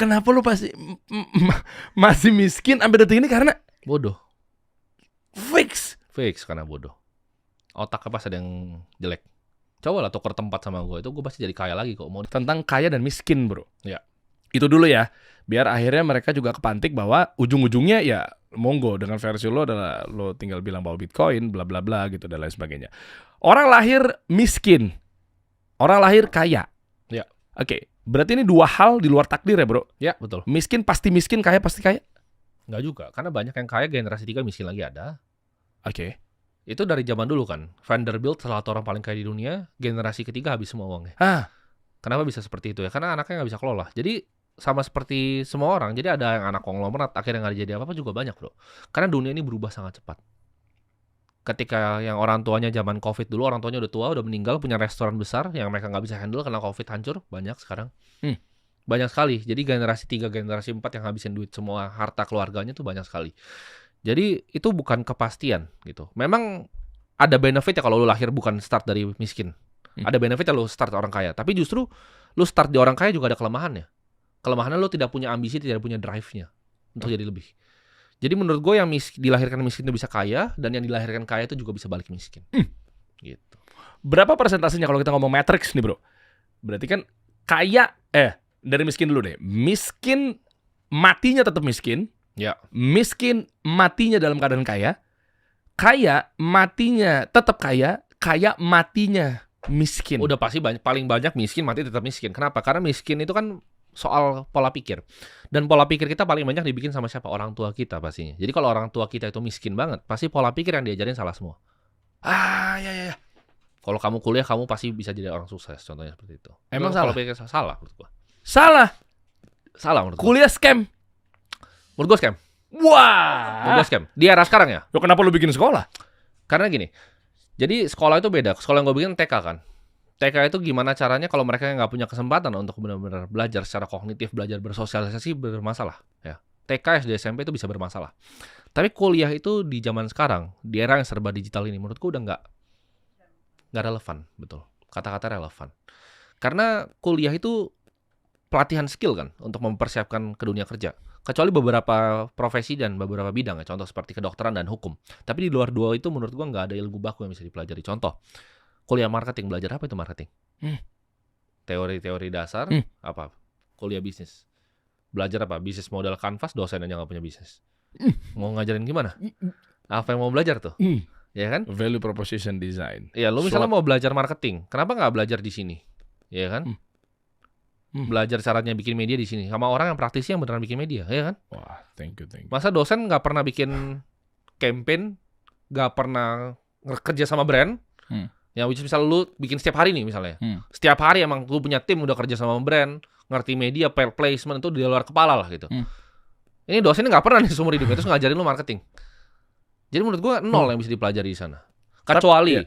Kenapa lu pasti masih miskin sampai detik ini? Karena bodoh. fix Karena bodoh. Otaknya pas ada yang jelek. Coba lah tuker tempat sama gue, itu gue pasti jadi kaya lagi kok. Mau tentang kaya dan miskin, bro. Ya. Itu dulu ya. Biar akhirnya mereka juga kepantik bahwa ujung-ujungnya ya monggo, dengan versi lo adalah lo tinggal bilang bahwa Bitcoin bla bla bla gitu dan lain sebagainya. Orang lahir miskin, orang lahir kaya. Ya. Oke, berarti ini dua hal di luar takdir ya, bro? Ya, betul. Miskin pasti miskin, kaya pasti kaya? Enggak juga, karena banyak yang kaya generasi 3 miskin lagi ada. Oke. Itu dari zaman dulu kan. Vanderbilt salah satu orang paling kaya di dunia, generasi ketiga habis semua uangnya. Kenapa bisa seperti itu ya? Karena anaknya nggak bisa kelola. Jadi sama seperti semua orang, jadi ada yang anak konglomerat akhirnya nggak jadi apa-apa juga banyak, bro. Karena dunia ini berubah sangat cepat. Ketika yang orang tuanya zaman COVID dulu, orang tuanya udah tua, udah meninggal, punya restoran besar yang mereka nggak bisa handle karena COVID hancur, banyak sekarang. Banyak sekali. Jadi generasi 3, generasi 4 yang habisin duit semua harta keluarganya tuh banyak sekali. Jadi itu bukan kepastian gitu. Memang ada benefit ya kalau lu lahir bukan start dari miskin. Ada benefit ya lu start orang kaya. Tapi justru lu start di orang kaya juga ada kelemahannya. Kelemahannya lu tidak punya ambisi, tidak punya drive-nya untuk jadi lebih. Jadi menurut gue yang dilahirkan miskin itu bisa kaya, dan yang dilahirkan kaya itu juga bisa balik miskin. Gitu. Berapa persentasenya kalau kita ngomong matrix nih, bro? Berarti kan kaya, dari miskin dulu deh. Miskin matinya tetap miskin. Ya. Miskin matinya dalam keadaan kaya. Kaya matinya tetap kaya. Kaya matinya miskin. Udah pasti paling banyak miskin mati tetap miskin. Kenapa? Karena miskin itu kan soal pola pikir. Dan pola pikir kita paling banyak dibikin sama siapa? Orang tua kita pastinya. Jadi kalau orang tua kita itu miskin banget, pasti pola pikir yang diajarin salah semua. Ya. Kalau kamu kuliah, kamu pasti bisa jadi orang sukses. Contohnya seperti itu. Emang salah? salah? Pola pikir salah menurut gua. Salah Menurut gua. Kuliah scam. Menurut gua scam. Wah. Menurut gua scam. Di era sekarang ya. Lo kenapa lu bikin sekolah? Karena gini. Jadi sekolah itu beda. Sekolah yang gue bikin TK kan. TK itu gimana caranya kalau mereka nggak punya kesempatan untuk benar-benar belajar secara kognitif, belajar bersosialisasi bermasalah. Ya. TK, SD, SMP itu bisa bermasalah. Tapi kuliah itu di zaman sekarang, di era yang serba digital ini, menurutku udah nggak relevan, betul. Kata-kata relevan. Karena kuliah itu pelatihan skill kan untuk mempersiapkan ke dunia kerja. Kecuali beberapa profesi dan beberapa bidang ya, contoh seperti kedokteran dan hukum. Tapi di luar dua itu menurut gua nggak ada ilmu baku yang bisa dipelajari. Contoh, kuliah marketing, belajar apa itu marketing? Teori-teori dasar, apa? Kuliah bisnis. Belajar apa? Bisnis model kanvas, dosen aja nggak punya bisnis. Mau ngajarin gimana? Apa yang mau belajar tuh? Ya kan? Value proposition design. Ya, lu misalnya mau belajar marketing, kenapa nggak belajar di sini? Ya kan? Belajar caranya bikin media di sini sama orang yang praktisi yang beneran bikin media, ya kan? Wah, thank you. Masa dosen nggak pernah bikin campaign, nggak pernah kerja sama brand? Ya, which misalnya lu bikin setiap hari nih misalnya. Setiap hari emang lu punya tim udah kerja sama brand, ngerti media, placement itu di luar kepala lah gitu. Ini dosen nggak pernah nih seumur hidupnya terus ngajarin lu marketing. Jadi menurut gua nol yang bisa dipelajari di sana. Kecuali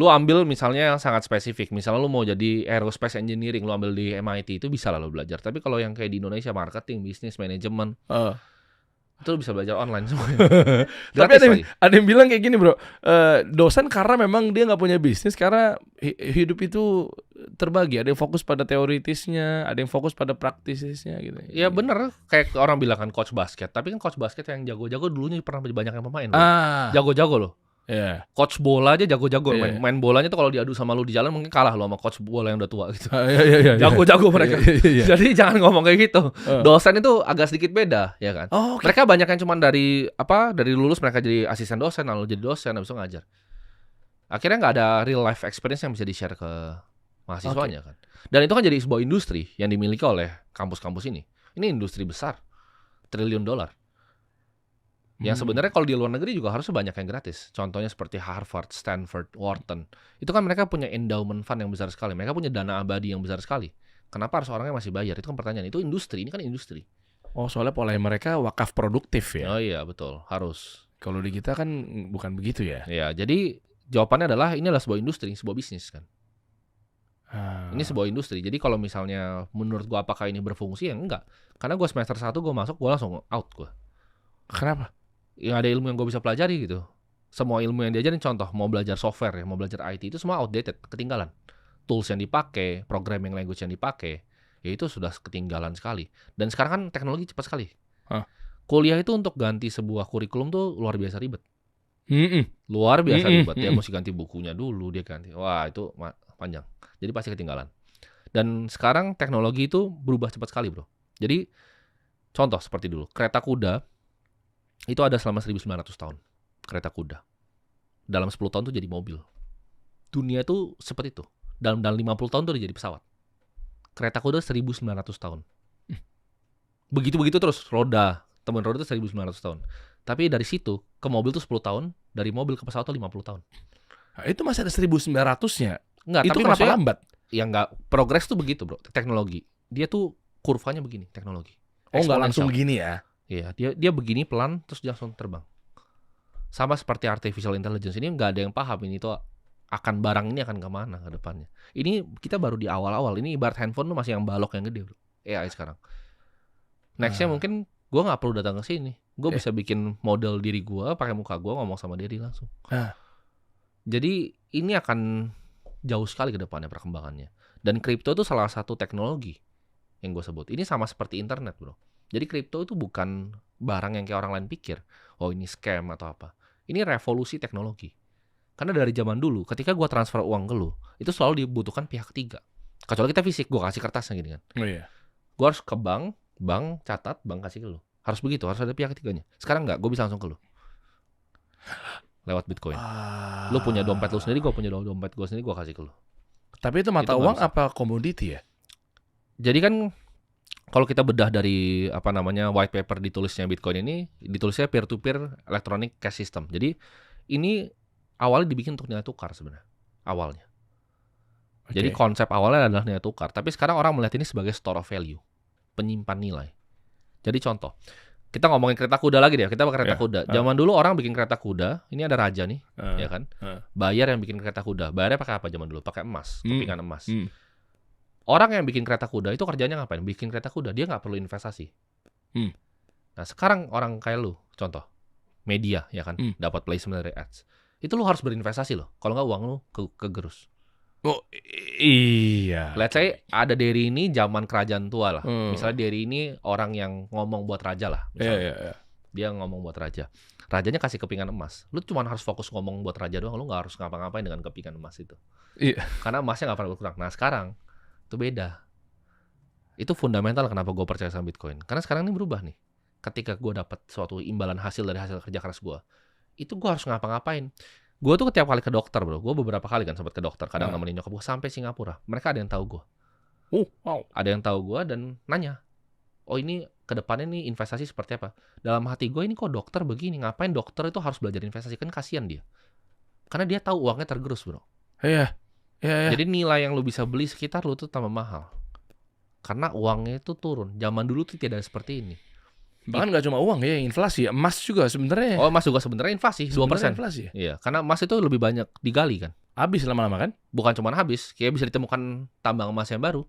lu ambil misalnya yang sangat spesifik. Misalnya lu mau jadi aerospace engineering, lu ambil di MIT itu bisa lah lu belajar. Tapi kalau yang kayak di Indonesia marketing, bisnis, manajemen, itu lu bisa belajar online semuanya. Tapi ada yang bilang kayak gini, bro. Dosen karena memang dia nggak punya bisnis, karena hidup itu terbagi. Ada yang fokus pada teoritisnya, ada yang fokus pada praktisisnya gitu. Ya bener, kayak orang bilang kan coach basket. Tapi kan coach basket yang jago-jago dulunya pernah banyak yang pemain. Jago-jago loh. Yeah. Coach bola aja jago-jago. Main bolanya tuh kalau diadu sama lu di jalan mungkin kalah lo sama coach bola yang udah tua gitu. Jago-jago mereka. Jadi jangan ngomong kayak gitu. Dosen itu agak sedikit beda, ya kan? Mereka banyak yang cuma dari lulus mereka jadi asisten dosen, lalu jadi dosen, habis itu ngajar. Akhirnya nggak ada real life experience yang bisa di-share ke mahasiswanya kan. Dan itu kan jadi sebuah industri yang dimiliki oleh kampus-kampus ini. Ini industri besar, triliun dolar. Yang sebenarnya kalau di luar negeri juga harusnya banyak yang gratis. Contohnya seperti Harvard, Stanford, Wharton. Itu kan mereka punya endowment fund yang besar sekali. Mereka punya dana abadi yang besar sekali. Kenapa harus orangnya masih bayar? Itu kan pertanyaan. Itu industri, ini kan industri. Oh, soalnya pola mereka wakaf produktif ya? Oh iya, betul. Harus. Kalau di kita kan bukan begitu ya? Ya, jadi jawabannya adalah ini adalah sebuah industri, sebuah bisnis kan. Ini sebuah industri. Jadi kalau misalnya menurut gua apakah ini berfungsi? Ya enggak. Karena gua semester 1 gua masuk, gua langsung out gua. Kenapa? Ya ada ilmu yang gue bisa pelajari gitu. Semua ilmu yang diajarin, contoh mau belajar software ya, mau belajar IT itu semua outdated, ketinggalan. Tools yang dipakai, programming language yang dipakai, ya itu sudah ketinggalan sekali. Dan sekarang kan teknologi cepat sekali. Hah? Kuliah itu untuk ganti sebuah kurikulum tuh luar biasa ribet. Mm-mm. Luar biasa Mm-mm, ribet. Dia mm-mm. mesti ganti bukunya dulu, dia ganti. Wah, itu panjang. Jadi pasti ketinggalan. Dan sekarang teknologi itu berubah cepat sekali, bro. Jadi contoh seperti dulu, kereta kuda itu ada selama 1900 tahun. Kereta kuda. Dalam 10 tahun tuh jadi mobil. Dunia itu seperti itu. Dalam 50 tahun tuh udah jadi pesawat. Kereta kuda 1900 tahun. Begitu-begitu terus, temen roda itu 1900 tahun. Tapi dari situ ke mobil tuh 10 tahun, dari mobil ke pesawat tuh 50 tahun. Nah, itu masih ada 1900-nya. Enggak, Itu tapi kenapa maksudnya lambat? ya enggak, progres tuh begitu, bro. Teknologi. Dia tuh kurvanya begini, teknologi. Oh, nggak langsung Eksponensial. begini ya? Iya, dia begini pelan terus dia langsung terbang. Sama seperti artificial intelligence ini nggak ada yang paham ini tuh akan barang ini akan kemana ke depannya. Ini kita baru di awal-awal. Ini ibarat handphone tuh masih yang balok yang gede, bro. AI sekarang. Nextnya mungkin gue nggak perlu datang ke sini. Gue bisa bikin model diri gue pakai muka gue ngomong sama diri langsung. Jadi ini akan jauh sekali ke depannya perkembangannya. Dan kripto itu salah satu teknologi yang gue sebut. Ini sama seperti internet, bro. Jadi kripto itu bukan barang yang kayak orang lain pikir. Oh, ini scam atau apa. Ini revolusi teknologi. Karena dari zaman dulu, ketika gue transfer uang ke lu, itu selalu dibutuhkan pihak ketiga. Kecuali kita fisik, gue kasih kertasnya gini kan. Oh iya. Gue harus ke bank catat, bank kasih ke lu. Harus begitu, harus ada pihak ketiganya. Sekarang nggak, gue bisa langsung ke lu. Lewat Bitcoin. Lu punya dompet lu sendiri, gue punya dompet gue sendiri, gue kasih ke lu. Tapi itu mata Itu uang nggak bisa. apa komoditi ya? Jadi kan kalau kita bedah dari white paper ditulisnya Bitcoin ini, ditulisnya peer to peer electronic cash system. Jadi ini awalnya dibikin untuk nilai tukar sebenarnya. Awalnya. Jadi konsep awalnya adalah nilai tukar, tapi sekarang orang melihat ini sebagai store of value, penyimpan nilai. Jadi contoh, kita ngomongin kereta kuda lagi deh, kita pakai kereta kuda. Zaman dulu orang bikin kereta kuda, ini ada raja nih, ya kan? Bayar yang bikin kereta kuda. Bayarnya pakai apa zaman dulu? Pakai emas, kepingan emas. Orang yang bikin kereta kuda itu kerjanya ngapain? Bikin kereta kuda, dia nggak perlu investasi. Nah sekarang orang kayak lu, contoh, media ya kan, dapat placement dari ads. Itu lu harus berinvestasi loh, kalau nggak uang lu kegerus. Oh iya. Let's say ada Derry ini zaman kerajaan tua lah. Misalnya Derry ini orang yang ngomong buat raja lah. Misalnya. Dia ngomong buat raja. Rajanya kasih kepingan emas. Lu cuma harus fokus ngomong buat raja doang. Lu nggak harus ngapa-ngapain dengan kepingan emas itu. Iya. Karena emasnya nggak pernah berkurang. Nah sekarang itu beda. Itu fundamental kenapa gue percaya sama Bitcoin. Karena sekarang ini berubah nih. Ketika gue dapat suatu imbalan hasil dari hasil kerja keras gue, itu gue harus ngapa-ngapain. Gue tuh tiap kali ke dokter, bro. Gue beberapa kali kan sempat ke dokter. Kadang nemenin nyokap gue sampai Singapura. Mereka ada yang tahu gue. Wow. Ada yang tahu gue dan nanya, oh ini kedepannya nih investasi seperti apa? Dalam hati gue ini kok dokter begini. Ngapain dokter itu harus belajar investasi? Kan kasihan dia. Karena dia tahu uangnya tergerus, bro. Iya. Jadi nilai yang lu bisa beli sekitar lu tuh tambah mahal. Karena uangnya itu turun. Zaman dulu tuh tidak seperti ini. Bahkan nggak cuma uang ya, inflasi. Emas juga sebenarnya. Oh, emas juga sebenarnya inflasi 2%. Inflasi ya? Iya, karena emas itu lebih banyak digali kan. Habis lama-lama kan? Bukan cuma habis, kayak bisa ditemukan tambang emas yang baru.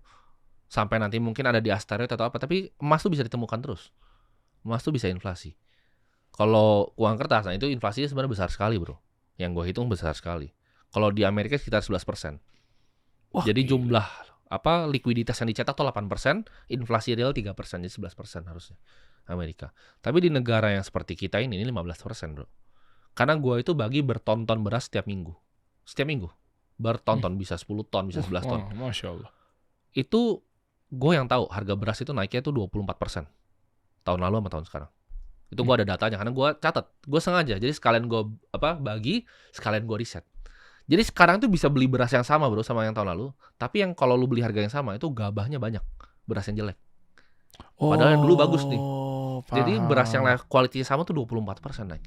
Sampai nanti mungkin ada di asteroid atau apa, tapi emas tuh bisa ditemukan terus. Emas tuh bisa inflasi. Kalau uang kertas, nah itu inflasinya sebenarnya besar sekali, bro. Yang gue hitung besar sekali. Kalau di Amerika sekitar 11%. Wah, jadi gila. jumlah likuiditas yang dicetak tuh 8%, inflasi real 3%, jadi 11% harusnya Amerika. Tapi di negara yang seperti kita ini 15%, bro. Karena gue itu bagi berton-ton beras setiap minggu. Setiap minggu. Berton-ton, bisa 10 ton, bisa 11 ton. Masya Allah. Itu gue yang tahu harga beras itu naiknya itu 24%. Tahun lalu sama tahun sekarang. Itu gue ada datanya, karena gue catat. Gue sengaja, jadi sekalian gue bagi, sekalian gue riset. Jadi sekarang tuh bisa beli beras yang sama, bro, sama yang tahun lalu. Tapi yang kalau lu beli harga yang sama, itu gabahnya banyak. Beras yang jelek. Padahal yang dulu bagus nih. Jadi beras yang kualitinya sama tuh 24% naik.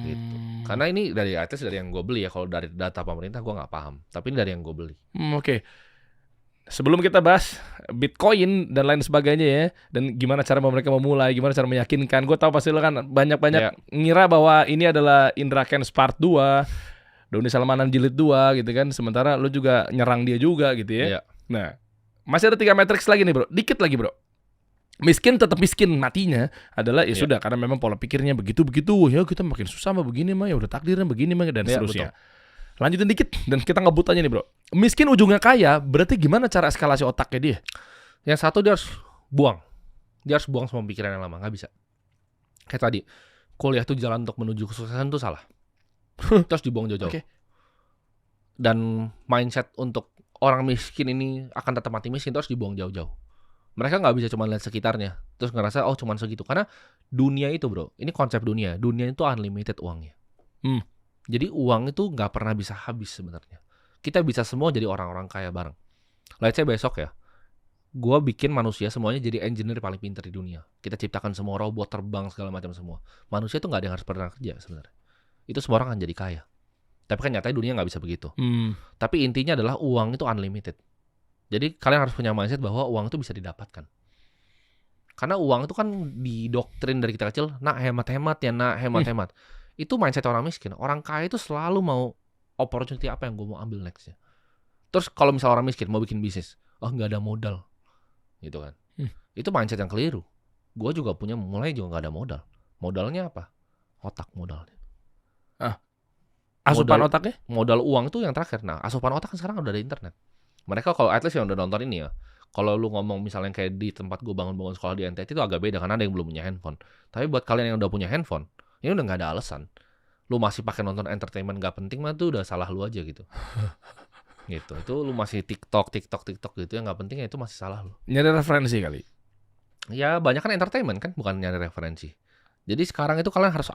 Gitu. Karena ini dari atas dari yang gue beli ya. Kalau dari data pemerintah gue nggak paham. Tapi ini dari yang gue beli. Oke. Sebelum kita bahas Bitcoin dan lain sebagainya ya, dan gimana cara mereka memulai, gimana cara meyakinkan. Gue tahu pasti lo kan banyak-banyak ngira bahwa ini adalah Indra Kents Part 2, Doni Salmanan Jilid 2 gitu kan. Sementara lo juga nyerang dia juga gitu ya. Nah, masih ada 3 matriks lagi nih, bro. Dikit lagi, bro. Miskin tetap miskin, matinya adalah ya sudah, karena memang pola pikirnya begitu-begitu. Ya kita makin susah mah begini mah, ya udah takdirnya begini mah, dan seterusnya. Betul. Lanjutin dikit dan kita ngebut aja nih bro. Miskin ujungnya kaya, berarti gimana cara eskalasi otaknya dia? Yang satu dia harus buang. Dia harus buang semua pikiran yang lama, nggak bisa. Kayak tadi, kuliah tuh jalan untuk menuju kesuksesan tuh salah. Terus dibuang jauh-jauh. Oke. Dan mindset untuk orang miskin ini akan tetap mati miskin terus dibuang jauh-jauh. Mereka nggak bisa cuma lihat sekitarnya, terus ngerasa oh cuma segitu. Karena dunia itu bro, ini konsep dunia. Dunia itu unlimited uangnya. Jadi uang itu nggak pernah bisa habis sebenarnya. Kita bisa semua jadi orang-orang kaya bareng. Let's say besok ya, gue bikin manusia semuanya jadi engineer paling pintar di dunia. Kita ciptakan semua robot terbang segala macam semua. Manusia itu nggak ada yang harus pernah kerja sebenarnya. Itu semua orang akan jadi kaya. Tapi kan nyatanya dunia nggak bisa begitu. Tapi intinya adalah uang itu unlimited. Jadi kalian harus punya mindset bahwa uang itu bisa didapatkan. Karena uang itu kan didoktrin dari kita kecil, nak hemat-hemat ya, nak hemat-hemat. Itu mindset orang miskin. Orang kaya itu selalu mau opportunity apa yang gue mau ambil nextnya. Terus kalau misalnya orang miskin mau bikin bisnis, oh nggak ada modal, gitu kan? Itu mindset yang keliru. Gue juga punya, mulai juga nggak ada modal. Modalnya apa? Otak modalnya. Asupan otaknya? Modal uang itu yang terakhir. Nah, asupan otak kan sekarang udah ada internet. Mereka kalau at least yang udah nonton ini ya, kalau lu ngomong misalnya kayak di tempat gue bangun sekolah di NTT itu agak beda karena ada yang belum punya handphone. Tapi buat kalian yang udah punya handphone, ini udah nggak ada alasan. Lu masih pakai nonton entertainment nggak penting mah tuh udah salah lu aja gitu. Gitu. Itu lu masih TikTok gitu yang nggak penting ya itu masih salah lu. Nyari referensi kali. Ya banyak kan entertainment kan, bukan nyari referensi. Jadi sekarang itu kalian harus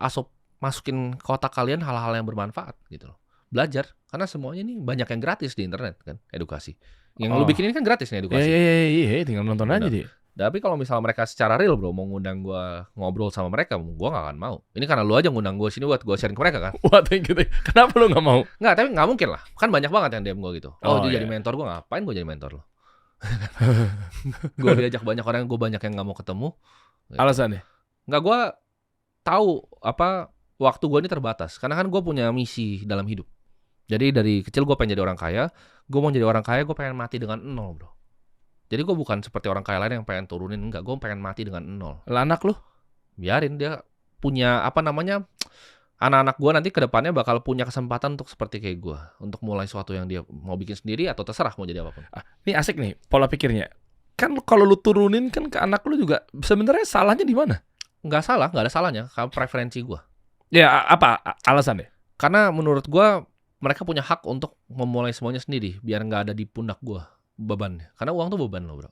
masukin ke otak kalian hal-hal yang bermanfaat gitu loh. Belajar, karena semuanya ini banyak yang gratis di internet kan, edukasi. Yang lu bikin ini kan gratis nih edukasi. Iya, tinggal nonton aja dia. Tapi kalau misalnya mereka secara real bro mau ngundang gue ngobrol sama mereka, gue gak akan mau. Ini karena lu aja ngundang gue sini buat gue sharing ke mereka kan. Wah, thank you. Kenapa lu gak mau? Nggak, tapi gak mungkin lah. Kan banyak banget yang DM gue gitu. Dia jadi mentor gue, ngapain gue jadi mentor lo? Gue diajak banyak orang, gue banyak yang gak mau ketemu. Gitu. Alasannya? Nggak, gue tahu waktu gue ini terbatas. Karena kan gue punya misi dalam hidup. Jadi dari kecil gue pengen jadi orang kaya. Gue mau jadi orang kaya, gue pengen mati dengan 0 bro. Jadi gue bukan seperti orang kaya lain yang pengen turunin. Enggak, gue pengen mati dengan 0. Lah anak lu? Biarin dia punya anak-anak gue nanti ke depannya bakal punya kesempatan untuk seperti kayak gue. Untuk mulai sesuatu yang dia mau bikin sendiri atau terserah mau jadi apapun. Ini asik nih pola pikirnya. Kan kalau lu turunin kan ke anak lu juga sebenarnya salahnya di mana? Nggak salah, nggak ada salahnya. Karena preferensi gue. Ya apa alasannya? Karena menurut gue mereka punya hak untuk memulai semuanya sendiri. Biar nggak ada di pundak gue bebannya. Karena uang tuh beban lo bro.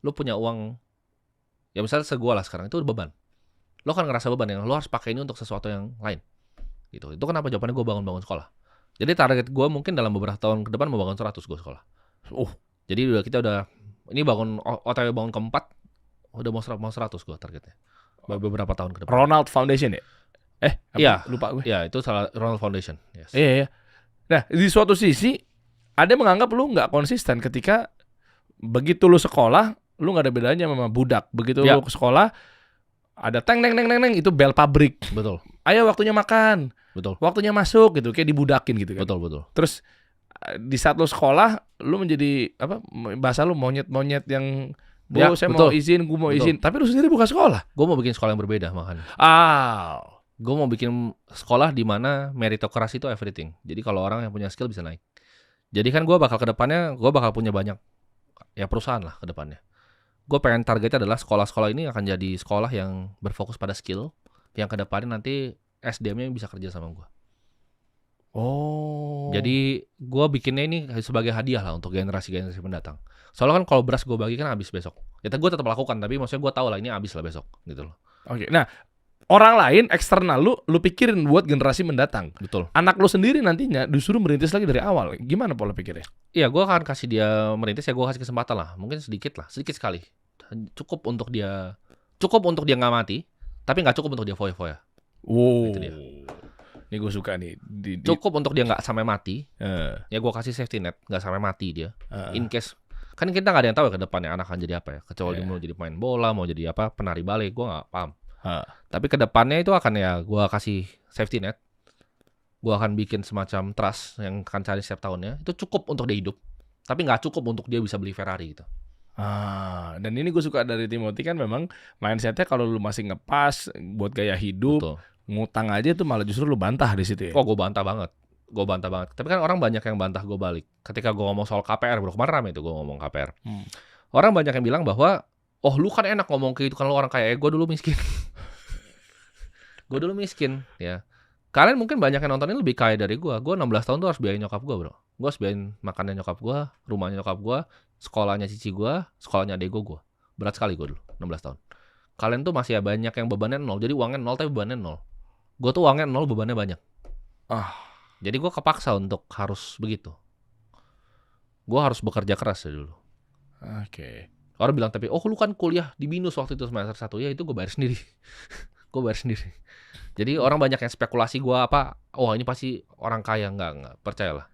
Lo punya uang, ya misalnya segua lah sekarang, itu beban. Lo kan ngerasa beban yang lo harus pakai ini untuk sesuatu yang lain. Gitu. Itu kenapa jawabannya gue bangun sekolah. Jadi target gue mungkin dalam beberapa tahun ke depan mau bangun 100 gue sekolah. Jadi kita udah, ini OTW bangun keempat, udah mau 100 gue targetnya. Beberapa tahun ke depan. Ronald Foundation ya? Iya. Lupa gue. Iya, itu salah, Ronald Foundation. Yes. Iya. Nah, di suatu sisi ada yang menganggap lu nggak konsisten ketika begitu lu sekolah, lu nggak ada bedanya sama budak. Begitu lu ke sekolah, ada teng itu bel pabrik. Betul. Ayo waktunya makan. Betul. Waktunya masuk gitu, kayak dibudakin gitu kan. Betul. Terus di saat lu sekolah, lu menjadi bahasa lu monyet-monyet yang saya mau izin, gue mau izin. Tapi lu sendiri bukan sekolah. Gue mau bikin sekolah yang berbeda makanya. Gue mau bikin sekolah di mana meritokrasi itu everything. Jadi kalau orang yang punya skill bisa naik. Jadi kan gue bakal ke depannya, gue bakal punya banyak ya perusahaan lah ke depannya. Gue pengen targetnya adalah sekolah-sekolah ini akan jadi sekolah yang berfokus pada skill, yang ke depannya nanti SDM-nya bisa kerja sama gue. Jadi gue bikinnya ini sebagai hadiah lah untuk generasi-generasi mendatang. Soalnya kan kalau beras gue bagi kan habis besok. Ya gue tetap lakukan, tapi maksudnya gue tahu lah ini habis lah besok gitu loh. Oke. Nah, orang lain eksternal lu pikirin buat generasi mendatang. Betul. Anak lu sendiri nantinya disuruh merintis lagi dari awal. Gimana pola pikirnya? Iya, gue akan kasih dia merintis, ya gue kasih kesempatan lah. Mungkin sedikit sekali. Cukup untuk dia nggak mati, tapi nggak cukup untuk dia foya-foya. Wow. Itu dia. Ini gue suka nih. Cukup untuk dia nggak sampai mati. Ya gue kasih safety net, nggak sampai mati dia. In case, kan kita nggak ada yang tahu ya ke depannya anak akan jadi apa ya. Kecuali dia mau jadi pemain bola, mau jadi apa, penari ballet, gue nggak paham. Tapi kedepannya itu akan ya gue kasih safety net. Gue akan bikin semacam trust yang akan cari setiap tahunnya. Itu cukup untuk dia hidup, tapi nggak cukup untuk dia bisa beli Ferrari gitu. Dan ini gue suka dari Timothy kan memang mindsetnya kalau lu masih ngepas buat gaya hidup. Betul. Ngutang aja tuh malah justru lu bantah di situ ya. Gue bantah banget. gue bantah banget. Tapi kan orang banyak yang bantah gue balik. Ketika gue ngomong soal KPR, bro, kemarin rame itu gue ngomong KPR. Orang banyak yang bilang bahwa, oh lu kan enak ngomong kayak gitu kan lu orang kaya. Gue dulu miskin. Gue dulu miskin, ya. Kalian mungkin banyak yang nonton ini lebih kaya dari gue. Gue 16 tahun tuh harus biayain nyokap gue, bro. Gue harus biayain makannya nyokap gue, rumahnya nyokap gue, sekolahnya cici gue, sekolahnya adek gue. Berat sekali gue dulu, 16 tahun. Kalian tuh masih banyak yang bebannya 0. Jadi uangnya 0 tapi bebannya 0. Gue tuh uangnya 0, bebannya banyak. Jadi gue kepaksa untuk harus begitu. Gue harus bekerja keras dari dulu. Oke. Orang bilang tapi, oh lu kan kuliah di BINUS waktu itu semester 1. Ya itu gue bayar sendiri. Gue bayar sendiri. Jadi orang banyak yang spekulasi gue apa, oh ini pasti orang kaya. Enggak, percayalah.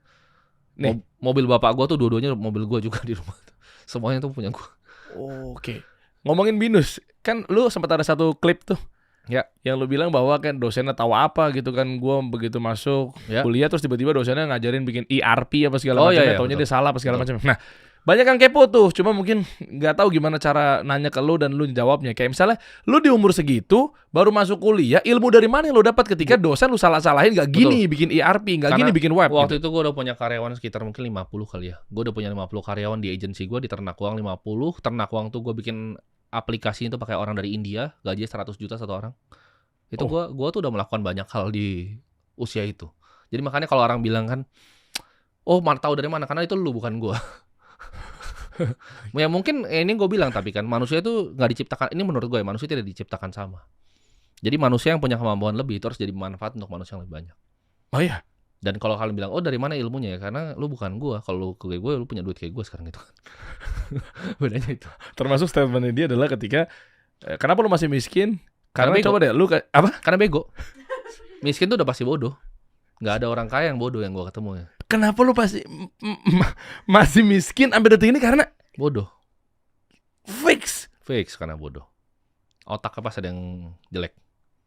Nih. Mobil bapak gue tuh dua-duanya mobil gue juga di rumah. Semuanya tuh punya gue. Oke. Ngomongin BINUS, kan lu sempat ada satu klip tuh. Ya. Yang lu bilang bahwa kan dosennya tahu apa gitu kan, gua begitu masuk kuliah terus tiba-tiba dosennya ngajarin bikin ERP apa segala macamnya, taunya dia salah apa segala macam. Nah, banyak yang kepo tuh, cuma mungkin nggak tahu gimana cara nanya ke lu dan lu jawabnya. Kayak misalnya lu di umur segitu baru masuk kuliah, ilmu dari mana yang lu dapat ketika dosen lu salah-salahin nggak gini bikin ERP, nggak gini bikin web. Waktu itu gua udah punya karyawan sekitar mungkin 50 kali ya. Gua udah punya 50 karyawan di agensi gua di Ternak Uang 50. Ternak Uang tuh gua bikin aplikasi itu pakai orang dari India, gaji 100 juta satu orang. Itu gua tuh udah melakukan banyak hal di usia itu. Jadi makanya kalau orang bilang kan, oh tahu dari mana? Karena itu lu bukan gua. Ya mungkin ini gue bilang tapi kan manusia itu nggak diciptakan. Ini menurut gue ya, manusia tidak diciptakan sama. Jadi manusia yang punya kemampuan lebih itu harus jadi manfaat untuk manusia yang lebih banyak. Oh iya. Dan kalau kalian bilang, oh dari mana ilmunya ya? Karena lu bukan gua. Kalau lu kayak gue, lu punya duit kayak gue sekarang gitu kan. Bedanya itu. Termasuk statementnya dia adalah ketika kenapa lu masih miskin? Karena coba deh, lu apa? Karena bego. Miskin tuh udah pasti bodoh. Nggak ada orang kaya yang bodoh yang gua ketemu ya. Kenapa lu pasti masih miskin sampai detik ini? Karena bodoh. Fix Karena bodoh. Otaknya pas ada yang jelek.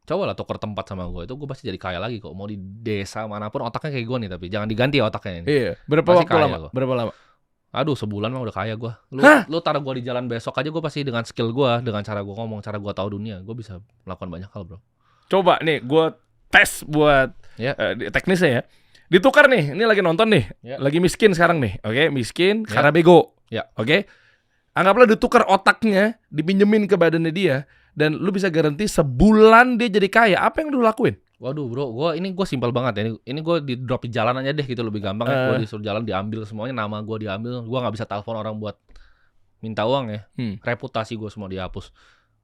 Coba lah tuker tempat sama gue, itu gue pasti jadi kaya lagi kok. Mau di desa manapun otaknya kayak gue nih, tapi jangan diganti ya otaknya ini. Iya. Berapa lama? Aduh, sebulan mah udah kaya gue. Lu taruh gue di jalan besok aja, gue pasti dengan skill gue, dengan cara gue ngomong, cara gue tahu dunia, gue bisa melakukan banyak hal, bro. Coba nih, gue tes buat teknisnya ya. Ditukar nih, ini lagi nonton nih, lagi miskin sekarang nih, oke? Miskin karena bego, oke? Anggaplah ditukar otaknya, dipinjemin ke badannya dia, dan lu bisa garansi sebulan dia jadi kaya. Apa yang lu lakuin? Waduh bro, gue simpel banget ya. Ini gue di drop di jalan aja deh gitu, lebih gampang ya. Gue disuruh jalan, diambil semuanya, nama gue diambil. Gue nggak bisa telepon orang buat minta uang ya. Reputasi gue semua dihapus.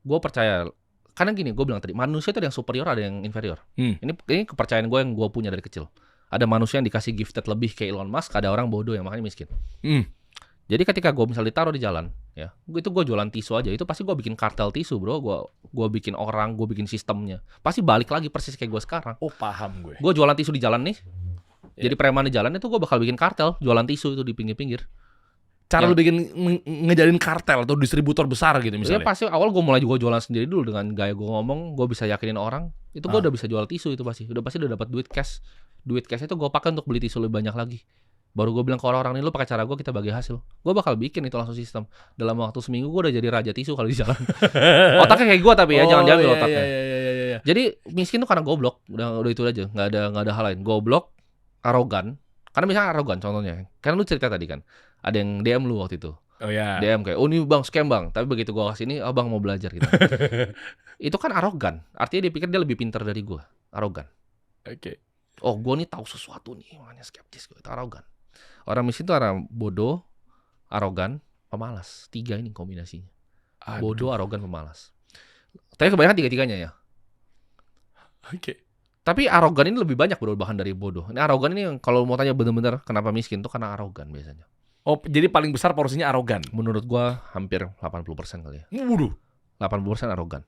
Gue percaya, karena gini, gue bilang tadi, manusia itu ada yang superior, ada yang inferior. Ini kepercayaan gue yang gue punya dari kecil. Ada manusia yang dikasih gifted lebih kayak Elon Musk, ada orang bodoh yang makanya miskin. Jadi ketika gue misalnya ditaruh di jalan, ya, itu gue jualan tisu aja, itu pasti gue bikin kartel tisu, bro. Gue bikin orang, gue bikin sistemnya, pasti balik lagi persis kayak gue sekarang. Oh, paham gue. Gue jualan tisu di jalan nih, jadi preman di jalan itu gue bakal bikin kartel, jualan tisu itu di pinggir-pinggir. Cara lu bikin ngejalin kartel atau distributor besar gitu misalnya? Ya pasti awal gue mulai juga jualan sendiri dulu dengan gaya gue ngomong, gue bisa yakinin orang, itu gue udah bisa jual tisu itu pasti udah dapat duit cash. Duit cash itu gue pakai untuk beli tisu lebih banyak lagi. Baru gue bilang ke orang-orang ini, lu pakai cara gue, kita bagi hasil. Gue bakal bikin itu langsung sistem. Dalam waktu seminggu gue udah jadi raja tisu kalau di jalan. Otaknya kayak gue tapi ya, jangan diambil otaknya. Iya. Jadi miskin tuh karena goblok. Udah itu aja, nggak ada hal lain. Goblok, arogan. Karena misalnya arogan contohnya. Karena lu cerita tadi kan, ada yang DM lu waktu itu. Oh ya. DM kayak, oh ini bang scam bang. Tapi begitu gue kasih ini, bang mau belajar gitu. Itu kan arogan. Artinya dia pikir dia lebih pintar dari gue. Arogan. Oke. Oh gue nih tahu sesuatu nih, makanya skeptis gue. Itu arogan. Orang miskin itu orang bodoh, arogan, pemalas. 3 ini kombinasinya. Bodoh, arogan, pemalas. Tapi kebanyakan 3-3-nya ya. Oke. Tapi arogan ini lebih banyak bro, bahan dari bodoh. Ini arogan ini kalau mau tanya bener-bener kenapa miskin tuh karena arogan biasanya. Oh, jadi paling besar porsinya arogan? Menurut gua hampir 80% kali ya. Waduh. 80% arogan.